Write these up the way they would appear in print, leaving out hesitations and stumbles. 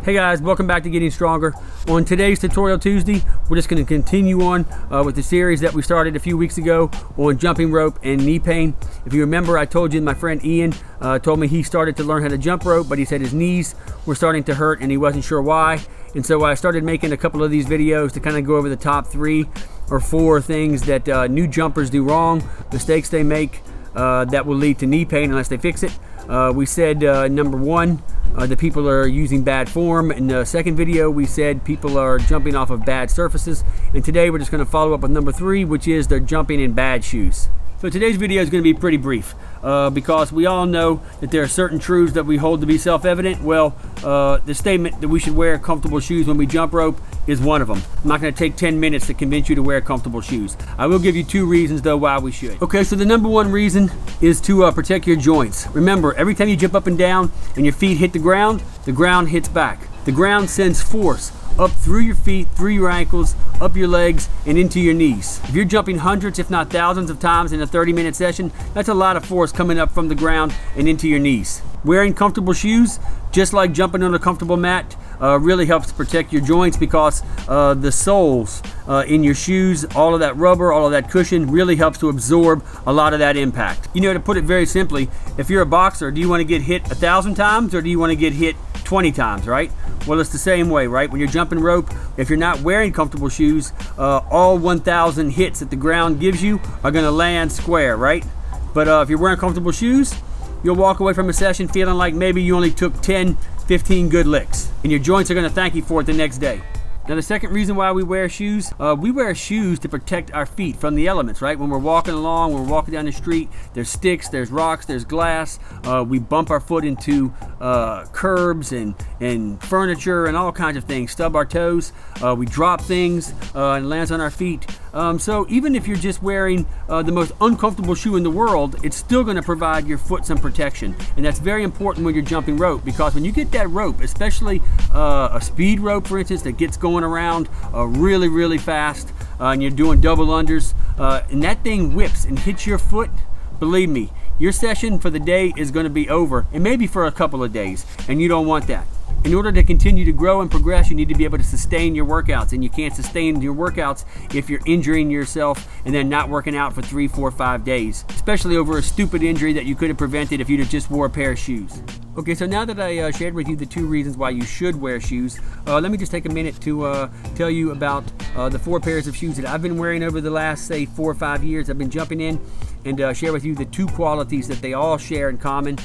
Hey guys, welcome back to Getting Stronger. On today's Tutorial Tuesday, we're just going to continue on with the series that we started a few weeks ago on jumping rope and knee pain. If you remember, I told you my friend Ian told me he started to learn how to jump rope, but he said his knees were starting to hurt and he wasn't sure why. And so I started making a couple of these videos to kind of go over the top 3 or 4 things that new jumpers do wrong, mistakes they make that will lead to knee pain unless they fix it. We said number 1, the people are using bad form. In the second video, we said people are jumping off of bad surfaces. And today we're just going to follow up with number 3, which is they're jumping in bad shoes. So today's video is going to be pretty brief because we all know that there are certain truths that we hold to be self-evident. Well, the statement that we should wear comfortable shoes when we jump rope is one of them. I'm not going to take 10 minutes to convince you to wear comfortable shoes. I will give you 2 reasons though why we should. Okay, so the number 1 reason is to protect your joints. Remember, every time you jump up and down and your feet hit the ground hits back. The ground sends force up through your feet, through your ankles, up your legs, and into your knees. If you're jumping hundreds, if not thousands of times in a 30-minute session, that's a lot of force coming up from the ground and into your knees. Wearing comfortable shoes, just like jumping on a comfortable mat, really helps protect your joints because the soles in your shoes, all of that rubber, all of that cushion really helps to absorb a lot of that impact. You know, to put it very simply, if you're a boxer, do you want to get hit 1,000 times or do you want to get hit 20 times, right? Well, it's the same way, right? When you're jumping rope, if you're not wearing comfortable shoes, all 1,000 hits that the ground gives you are going to land square, right? But if you're wearing comfortable shoes, you'll walk away from a session feeling like maybe you only took 10, 15 good licks, and your joints are going to thank you for it the next day. Now, the second reason why we wear shoes to protect our feet from the elements, right? When we're walking along, when we're walking down the street, there's sticks, there's rocks, there's glass. We bump our foot into curbs and furniture and all kinds of things, stub our toes. We drop things and it lands on our feet. So even if you're just wearing the most uncomfortable shoe in the world, it's still going to provide your foot some protection. And that's very important when you're jumping rope, because when you get that rope, especially a speed rope, for instance, that gets going around really, really fast, and you're doing double unders, and that thing whips and hits your foot, believe me, your session for the day is going to be over, and maybe for a couple of days, and you don't want that. In order to continue to grow and progress, you need to be able to sustain your workouts, and you can't sustain your workouts if you're injuring yourself and then not working out for 3, 4, 5 days, especially over a stupid injury that you could have prevented if you'd have just wore a pair of shoes. Okay, so now that I shared with you the 2 reasons why you should wear shoes, let me just take a minute to tell you about the 4 pairs of shoes that I've been wearing over the last, say, 4 or 5 years. I've been jumping in and share with you the 2 qualities that they all share in common,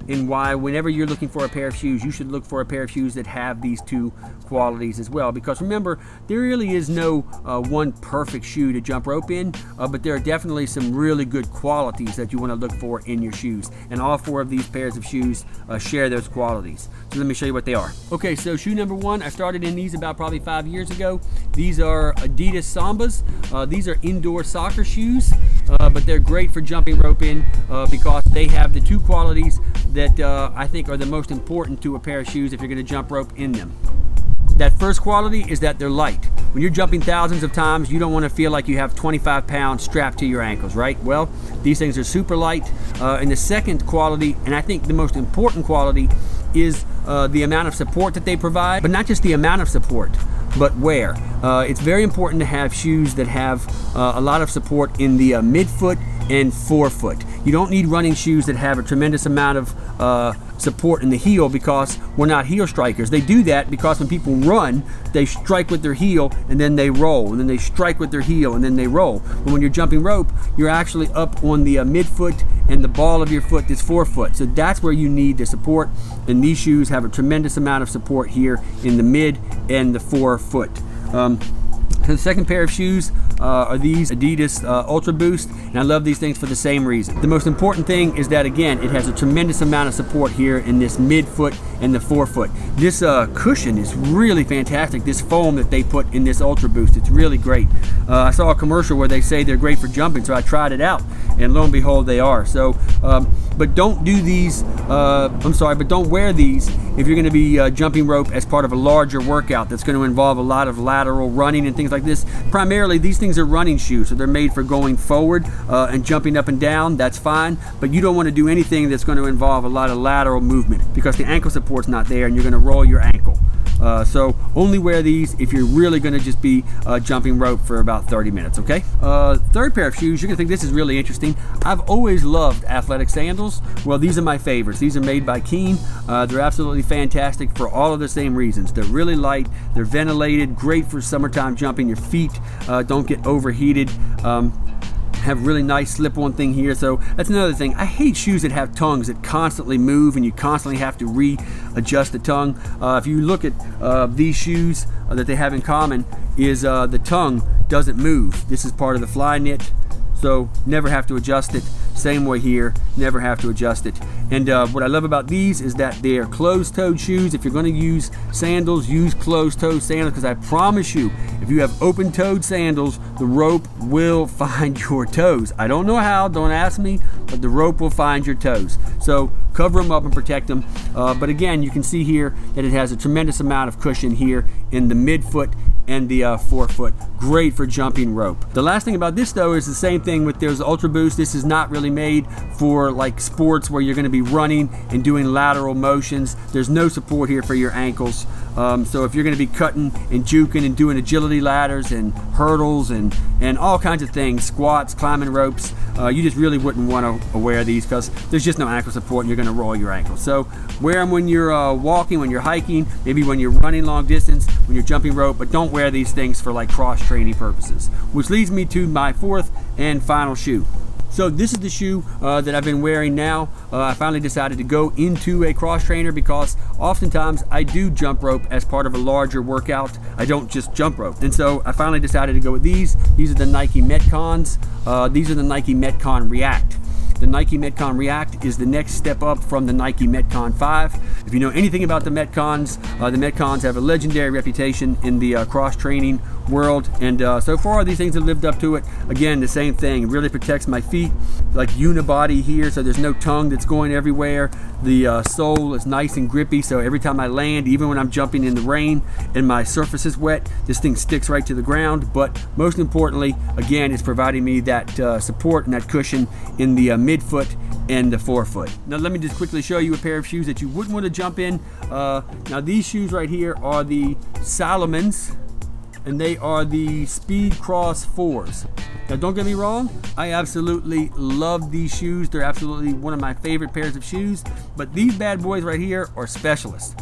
and why whenever you're looking for a pair of shoes, you should look for a pair of shoes that have these 2 qualities as well. Because remember, there really is no one perfect shoe to jump rope in, but there are definitely some really good qualities that you want to look for in your shoes. And all 4 of these pairs of shoes share those qualities. So let me show you what they are. Okay, so shoe number 1, I started in these about probably 5 years ago. These are Adidas Sambas. These are indoor soccer shoes, but they're great for jumping rope in because they have the 2 qualities that I think are the most important to a pair of shoes if you're going to jump rope in them. That first quality is that they're light. When you're jumping thousands of times, you don't want to feel like you have 25 pounds strapped to your ankles, right? Well, these things are super light. And the second quality, and I think the most important quality, is the amount of support that they provide, but not just the amount of support, but where. It's very important to have shoes that have a lot of support in the midfoot and forefoot. You don't need running shoes that have a tremendous amount of support in the heel, because we're not heel strikers. They do that because when people run, they strike with their heel and then they roll, and then they strike with their heel and then they roll. But when you're jumping rope, you're actually up on the midfoot and the ball of your foot is forefoot. So that's where you need the support, and these shoes have a tremendous amount of support here in the mid and the forefoot. The second pair of shoes are these Adidas Ultra Boost, and I love these things for the same reason. The most important thing is that, again, it has a tremendous amount of support here in this midfoot and the forefoot. This cushion is really fantastic. This foam that they put in this Ultra Boost, it's really great. I saw a commercial where they say they're great for jumping, so I tried it out, and lo and behold, they are. So, but don't do these, but don't wear these if you're going to be jumping rope as part of a larger workout that's going to involve a lot of lateral running and things like this. Primarily, these things are running shoes, so they're made for going forward and jumping up and down. That's fine, but you don't want to do anything that's going to involve a lot of lateral movement because the ankle support's not there and you're going to roll your ankle. So only wear these if you're really going to just be jumping rope for about 30 minutes, okay? Third pair of shoes, you're going to think this is really interesting. I've always loved athletic sandals. Well, these are my favorites. These are made by Keane. They're absolutely fantastic for all of the same reasons. They're really light, they're ventilated, great for summertime jumping. Your feet don't get overheated. Have really nice slip-on thing here. So that's another thing. I hate shoes that have tongues that constantly move and you constantly have to readjust the tongue. If you look at these shoes that they have in common is the tongue doesn't move. This is part of the fly knit, so never have to adjust it. Same way here, never have to adjust it. And what I love about these is that they are closed-toed shoes. If you're going to use sandals, use closed-toed sandals, because I promise you, if you have open-toed sandals, the rope will find your toes. I don't know how, don't ask me, but the rope will find your toes. So cover them up and protect them. But again, you can see here that it has a tremendous amount of cushion here in the midfoot and the forefoot. Great for jumping rope. The last thing about this though is the same thing with there's Ultra Boost. This is not really made for like sports where you're going to be running and doing lateral motions. There's no support here for your ankles. So if you're going to be cutting and juking and doing agility ladders and hurdles and all kinds of things, squats, climbing ropes, you just really wouldn't want to wear these because there's just no ankle support and you're going to roll your ankles. So wear them when you're walking, when you're hiking, maybe when you're running long distance, when you're jumping rope, but don't wear these things for like cross training purposes. Which leads me to my fourth and final shoe. So this is the shoe that I've been wearing now. I finally decided to go into a cross trainer because oftentimes I do jump rope as part of a larger workout. I don't just jump rope. And so I finally decided to go with these. These are the Nike Metcons. These are the Nike Metcon React. The Nike Metcon React is the next step up from the Nike Metcon 5. If you know anything about the Metcons have a legendary reputation in the cross training world, and so far these things have lived up to it. Again, the same thing, it really protects my feet, like unibody here, so there's no tongue that's going everywhere. The sole is nice and grippy, so every time I land, even when I'm jumping in the rain and my surface is wet, this thing sticks right to the ground. But most importantly, again, it's providing me that support and that cushion in the midfoot and the forefoot. Now let me just quickly show you a pair of shoes that you wouldn't want to jump in. Now these shoes right here are the Salomons, and they are the Speed Cross 4s. Now don't get me wrong, I absolutely love these shoes. They're absolutely one of my favorite pairs of shoes, but these bad boys right here are specialists.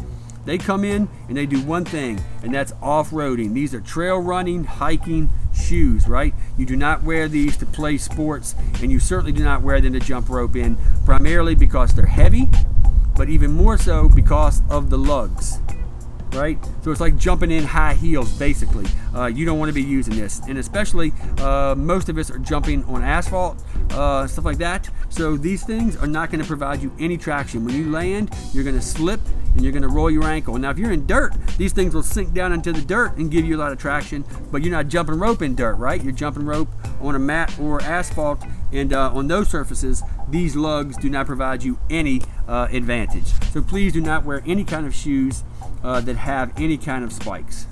They come in and they do one thing, and that's off-roading. These are trail running, hiking shoes, right? You do not wear these to play sports, and you certainly do not wear them to jump rope in, primarily because they're heavy, but even more so because of the lugs. Right? So it's like jumping in high heels, basically. You don't want to be using this. And especially, most of us are jumping on asphalt, stuff like that. So these things are not going to provide you any traction. When you land, you're going to slip and you're going to roll your ankle. Now, if you're in dirt, these things will sink down into the dirt and give you a lot of traction, but you're not jumping rope in dirt, right? You're jumping rope on a mat or asphalt, and on those surfaces, these lugs do not provide you any advantage. So please do not wear any kind of shoes that have any kind of spikes.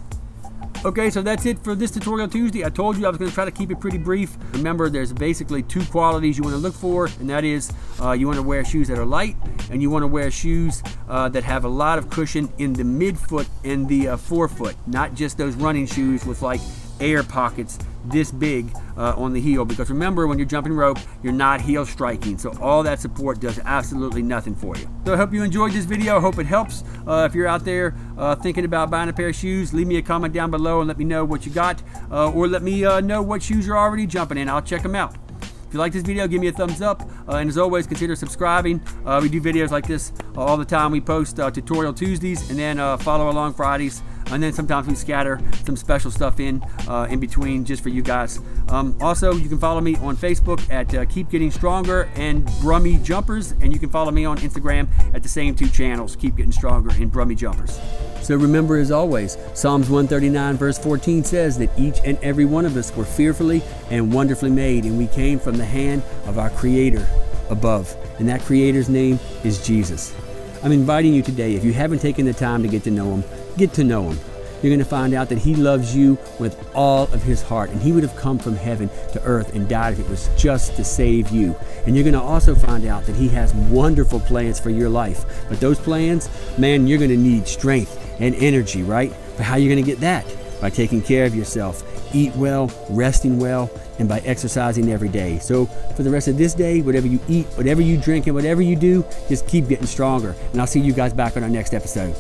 Okay, so that's it for this Tutorial Tuesday. I told you I was going to try to keep it pretty brief. Remember, there's basically two qualities you want to look for, and that is you want to wear shoes that are light, and you want to wear shoes that have a lot of cushion in the midfoot and the forefoot, not just those running shoes with like air pockets this big on the heel, because remember, when you're jumping rope, you're not heel striking, so all that support does absolutely nothing for you. So I hope you enjoyed this video. I hope it helps. If you're out there thinking about buying a pair of shoes, leave me a comment down below and let me know what you got, or let me know what shoes you're already jumping in. I'll check them out. If you like this video, give me a thumbs up, and as always, consider subscribing. We do videos like this all the time. We post Tutorial Tuesdays and then Follow Along Fridays, and then sometimes we scatter some special stuff in between just for you guys. Also, you can follow me on Facebook at Keep Getting Stronger and Brummy Jumpers, and you can follow me on Instagram at the same two channels, Keep Getting Stronger and Brummy Jumpers. So remember, as always, Psalms 139 verse 14 says that each and every one of us were fearfully and wonderfully made, and we came from the hand of our Creator above. And that Creator's name is Jesus. I'm inviting you today, if you haven't taken the time to get to know Him, get to know Him. You're going to find out that He loves you with all of His heart, and He would have come from heaven to earth and died if it was just to save you. And you're going to also find out that He has wonderful plans for your life. But those plans, man, you're going to need strength and energy, right? But how are you going to get that? By taking care of yourself. Eat well, resting well, and by exercising every day. So for the rest of this day, whatever you eat, whatever you drink, and whatever you do, just keep getting stronger. And I'll see you guys back on our next episode.